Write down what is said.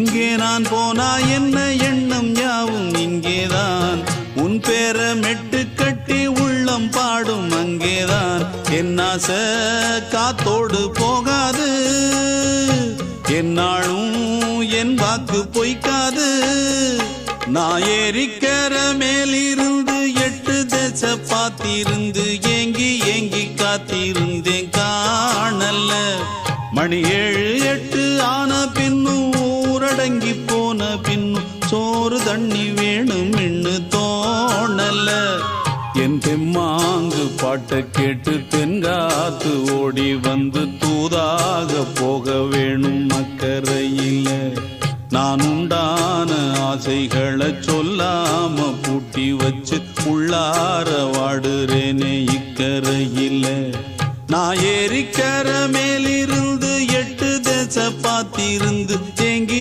இங்கே நான் போனா என்ன எண்ணம் யாவும் இங்கேதான் உன் பேர மெட்டு கட்டி உள்ளம் பாடும் அங்கேதான் என் ஆசை காத்தோடு போகாது என்னாலும் என் வாக்கு பொய்க்காது நான் ஏறிக்கர மேலிருந்து 8 தேச பாத்திருந்து ஏங்கி ஏங்கி காத்திருந்தேன் காணல மணி 7 8 ஆன பின்னும் ஊரடங்கி போன பின்னும் சோறு தண்ணி வேணும் இன்னு தோணல என் தெம்மாங்கு பாட்டை கேட்டு தென்காத்து ஓடி வந்து தூதாக போக வேணும் அக்கறையில நான் உண்டான ஆசைகளை சொல்லாம பூட்டி வச்சு உள்ளார வாடுறேனே இக்கரையில நான் ஏறிக்கர மேலிருந்து 8 தேச பாத்திருந்து